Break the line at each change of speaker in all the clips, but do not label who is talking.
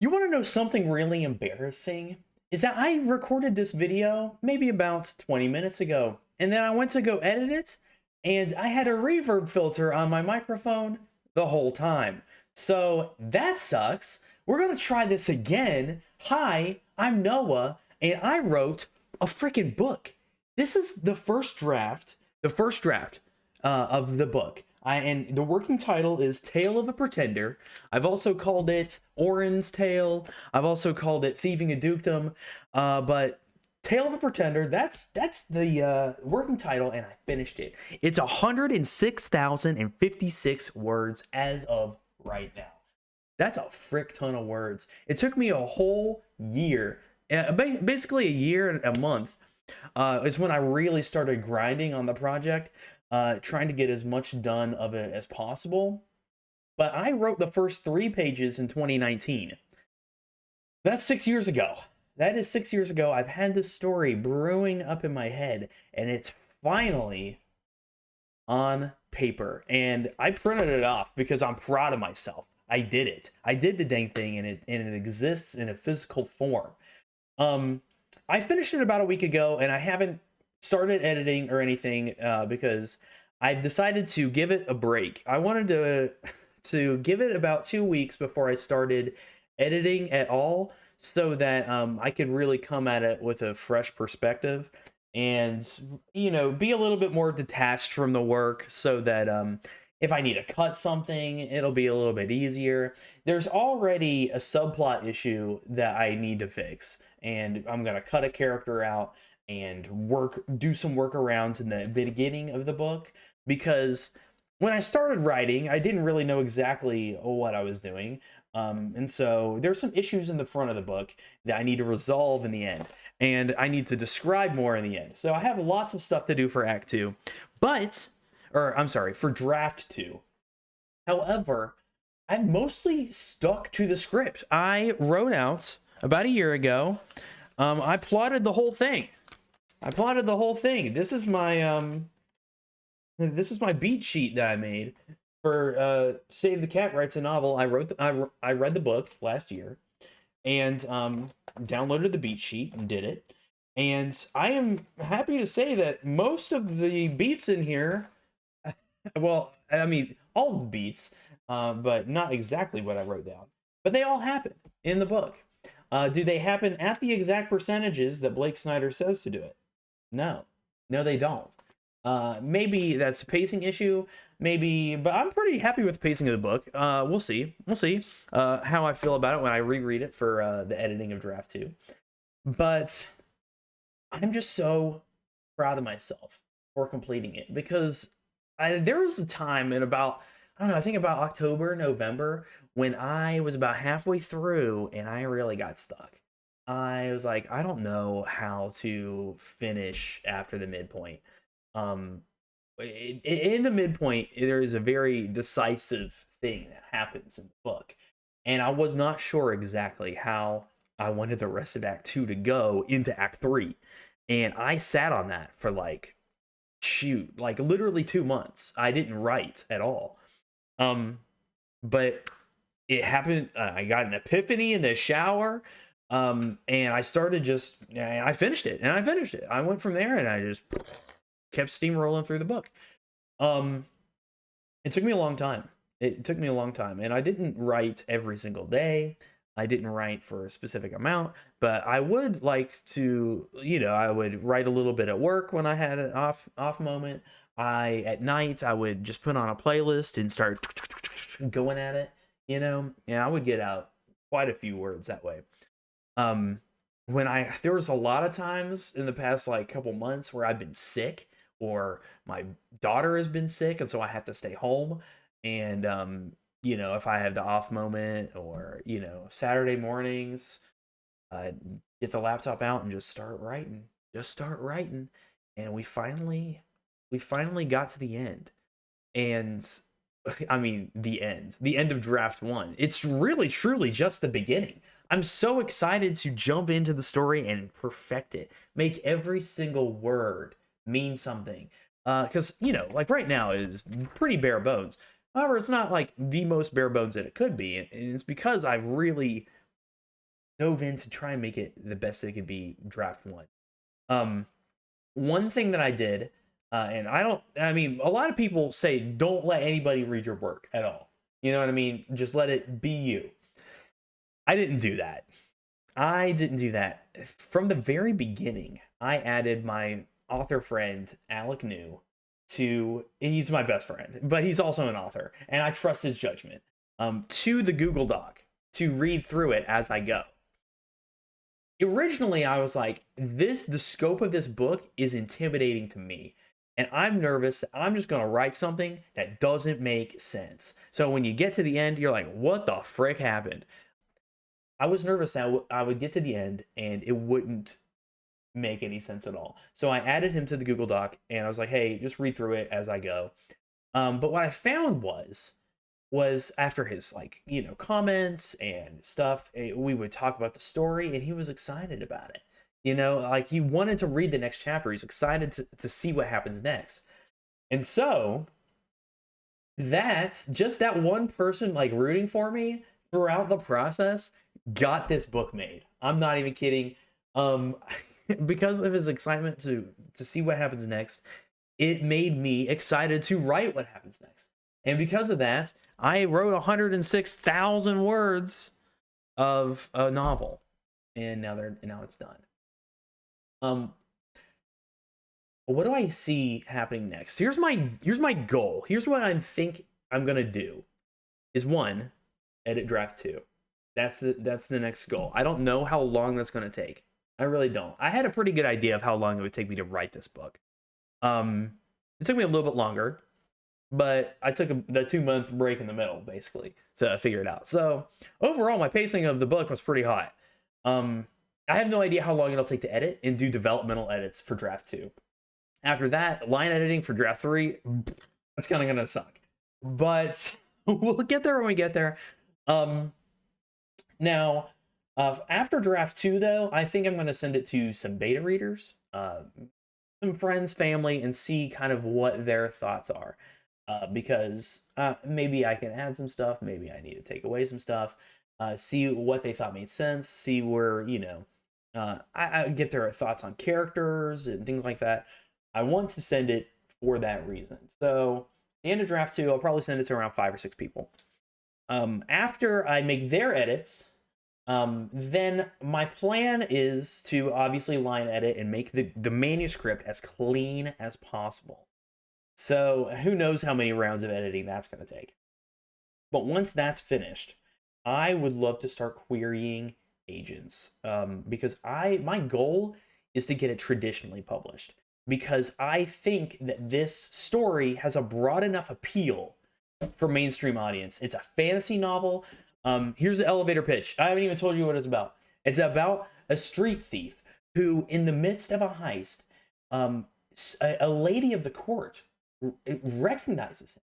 You want to know something really embarrassing? Is that I recorded this video maybe about 20 minutes ago, and then I went to go edit it, and I had a reverb filter on my microphone the whole time. So that sucks. We're going to try this again. Hi, I'm Noah, and I wrote a freaking book. This is the first draft of the book. And the working title is Tale of a Pretender. I've also called it Orin's Tale. I've also called it Thieving a Dukedom. But Tale of a Pretender, that's the working title, and I finished it. It's 106,056 words as of right now. That's a frick ton of words. It took me a whole year, basically a year and a month, is when I really started grinding on the project, trying to get as much done of it as possible. But I wrote the first 3 pages in 2019. That's 6 years ago. That is 6 years ago. I've had this story brewing up in my head, and it's finally on paper. And I printed it off because I'm proud of myself. I did it. I did the dang thing, and it exists in a physical form. Um, I finished it about a week ago, and I haven't started editing or anything because I've decided to give it a break. I wanted to give it about 2 weeks before I started editing at all, so that I could really come at it with a fresh perspective and be a little bit more detached from the work, so that if I need to cut something, it'll be a little bit easier. There's already a subplot issue that I need to fix, and I'm gonna cut a character out and do some workarounds in the beginning of the book, because when I started writing, I didn't really know exactly what I was doing. And so there's some issues in the front of the book that I need to resolve in the end, and I need to describe more in the end. So I have lots of stuff to do for Act 2, or I'm sorry, for Draft 2. However, I've mostly stuck to the script I wrote out about a year ago. I plotted the whole thing. This is my beat sheet that I made for Save the Cat Writes a Novel. I read the book last year, and downloaded the beat sheet and did it. And I am happy to say that most of the beats in here, well, I mean, all of the beats, but not exactly what I wrote down. But they all happen in the book. Do they happen at the exact percentages that Blake Snyder says to do it? No. No, they don't. Maybe that's a pacing issue, maybe, but I'm pretty happy with the pacing of the book. We'll see. We'll see how I feel about it when I reread it for the editing of Draft 2. But I'm just so proud of myself for completing it, because there was a time in about, I don't know, I think about October, November, when I was about halfway through and I really got stuck. I was like, I don't know how to finish after the midpoint. Um, in the midpoint, there is a very decisive thing that happens in the book, and I was not sure exactly how I wanted the rest of Act 2 to go into Act 3. And I sat on that for like literally 2 months. I didn't write at all. Um, but it happened. I got an epiphany in the shower. And I started and I finished it, and I finished it. I went from there, and I just kept steamrolling through the book. Um, it took me a long time. It took me a long time, and I didn't write every single day. I didn't write for a specific amount, but I would like to, I would write a little bit at work when I had an off moment. At night I would just put on a playlist and start going at it, and I would get out quite a few words that way. Um, there was a lot of times in the past like couple months where I've been sick, or my daughter has been sick, and so I have to stay home. And if I have the off moment, or Saturday mornings, I get the laptop out and just start writing, and we finally got to the end. And I mean, the end of Draft 1. It's really truly just the beginning. I'm so excited to jump into the story and perfect it, make every single word mean something. Because like right now is pretty bare bones. However, it's not like the most bare bones that it could be, and it's because I've really dove in to try and make it the best it could be. Draft one. One thing that I did, and I mean, a lot of people say don't let anybody read your work at all. You know what I mean? Just let it be you. I didn't do that. I didn't do that. From the very beginning, I added my author friend, Alec New, he's my best friend, but he's also an author, and I trust his judgment, to the Google Doc to read through it as I go. Originally, I was like, the scope of this book is intimidating to me. And I'm nervous that I'm just going to write something that doesn't make sense. So when you get to the end, you're like, what the frick happened? I was nervous that I would get to the end and it wouldn't make any sense at all. So I added him to the Google Doc and I was like, hey, just read through it as I go. But what I found was after his, like, you know, comments and stuff, we would talk about the story and he was excited about it. You know, like, he wanted to read the next chapter. He's excited to see what happens next. And so that one person, like, rooting for me throughout the process got this book made. I'm not even kidding. Because of his excitement to see what happens next, it made me excited to write what happens next. And because of that, I wrote 106,000 words of a novel, and now it's done. What do I see happening next? Here's my goal. Here's what I think I'm gonna do. Is one, edit draft 2. That's the next goal. I don't know how long that's gonna take. I really don't. I had a pretty good idea of how long it would take me to write this book. It took me a little bit longer, but I took the 2-month break in the middle, basically, to figure it out. So overall, my pacing of the book was pretty hot. I have no idea how long it'll take to edit and do developmental edits for draft 2. After that, line editing for draft 3, that's kind of gonna suck. But we'll get there when we get there. Now, after draft 2, though, I think I'm gonna send it to some beta readers, some friends, family, and see kind of what their thoughts are. Because maybe I can add some stuff, maybe I need to take away some stuff, see what they thought made sense, see where, you know, I get their thoughts on characters and things like that. I want to send it for that reason. So, the end of draft 2, I'll probably send it to around 5 or 6 people. After I make their edits, then my plan is to obviously line edit and make the manuscript as clean as possible. So who knows how many rounds of editing that's going to take. But once that's finished, I would love to start querying agents, because my goal is to get it traditionally published, because I think that this story has a broad enough appeal for mainstream audience. It's a fantasy novel. Here's the elevator pitch. I haven't even told you what it's about. It's about a street thief who, in the midst of a heist, a lady of the court recognizes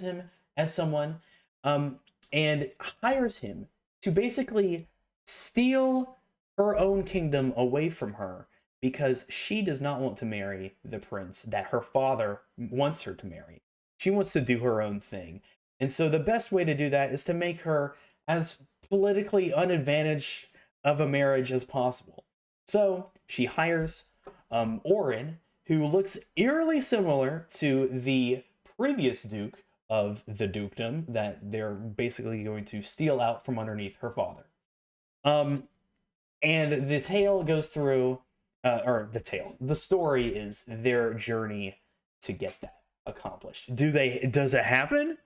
him as someone, and hires him to basically steal her own kingdom away from her, because she does not want to marry the prince that her father wants her to marry. She wants to do her own thing. And so the best way to do that is to make her as politically unadvantaged of a marriage as possible. So she hires Orin, who looks eerily similar to the previous duke of the dukedom that they're basically going to steal out from underneath her father. And the tale goes through, the story is their journey to get that accomplished. Does it happen?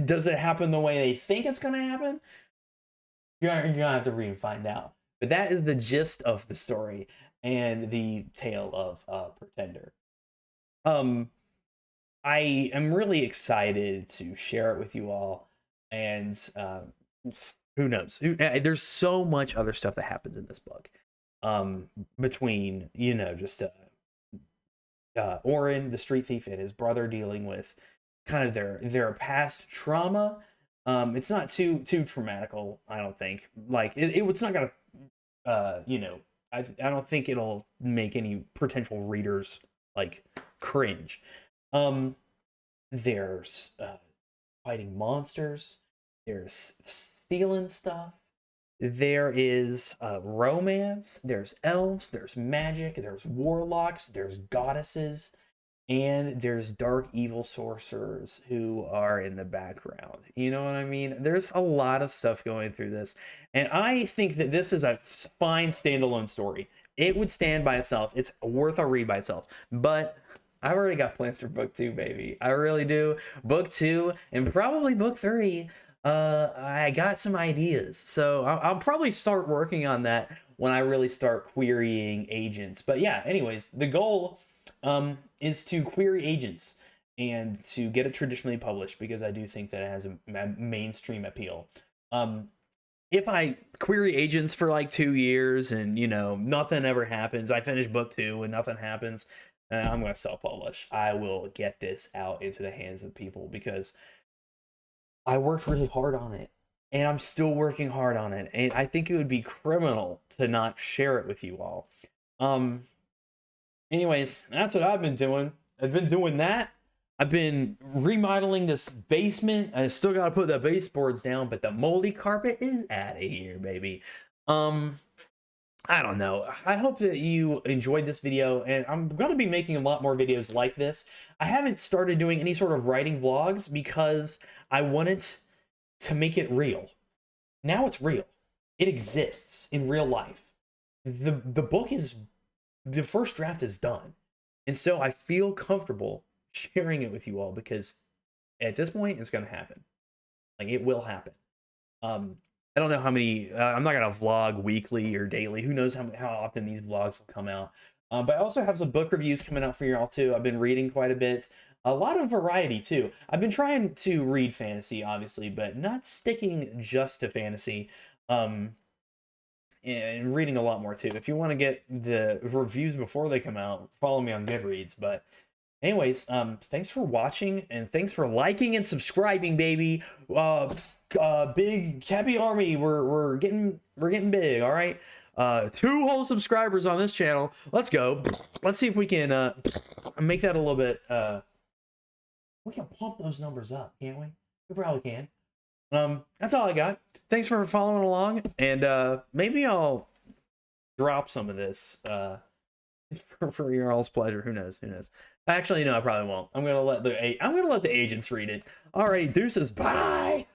Does it happen the way they think it's going to happen? You're gonna have to read and find out. But that is the gist of the story and the tale of Pretender. I am really excited to share it with you all, and who knows? There's so much other stuff that happens in this book, between, you know, just Orin, the street thief, and his brother dealing with kind of their past trauma. It's not too traumatical, I don't think. Like, it's not gonna, you know, I don't think it'll make any potential readers, like, cringe. There's fighting monsters. There's stealing stuff. There is romance, there's elves, there's magic, there's warlocks, there's goddesses, and there's dark evil sorcerers who are in the background. You know what I mean? There's a lot of stuff going through this, and I think that this is a fine standalone story. It would stand by itself. It's worth a read by itself. But I've already got plans for book 2, baby. I really do. Book 2 and probably book 3. I got some ideas, so I'll probably start working on that when I really start querying agents. But yeah, anyways, the goal is to query agents and to get it traditionally published, because I do think that it has a mainstream appeal. If I query agents for like 2 years and, you know, nothing ever happens, I finish book 2 and nothing happens, I'm going to self-publish. I will get this out into the hands of people because I worked really hard on it, and I'm still working hard on it, and I think it would be criminal to not share it with you all. Anyways, that's what I've been doing. I've been doing that. I've been remodeling this basement. I still got to put the baseboards down, but the moldy carpet is out of here, baby. I don't know. I hope that you enjoyed this video, and I'm going to be making a lot more videos like this. I haven't started doing any sort of writing vlogs because I wanted to make it real. Now it's real. It exists in real life. The book is, the first draft is done. And so I feel comfortable sharing it with you all because at this point it's going to happen. Like, it will happen. I don't know how many, I'm not going to vlog weekly or daily. Who knows how often these vlogs will come out. But I also have some book reviews coming out for y'all too. I've been reading quite a bit. A lot of variety too. I've been trying to read fantasy, obviously, but not sticking just to fantasy. And reading a lot more too. If you want to get the reviews before they come out, follow me on Goodreads. But anyways, thanks for watching, and thanks for liking and subscribing, baby. Big Cappy Army, we're getting big. All right, 2 whole subscribers on this channel. Let's go. Let's see if we can make that a little bit. We can pump those numbers up, can't we? We probably can. That's all I got. Thanks for following along, and maybe I'll drop some of this for your all's pleasure. Who knows? Actually, no, I probably won't. I'm gonna let the agents read it. Alrighty, deuces. Bye.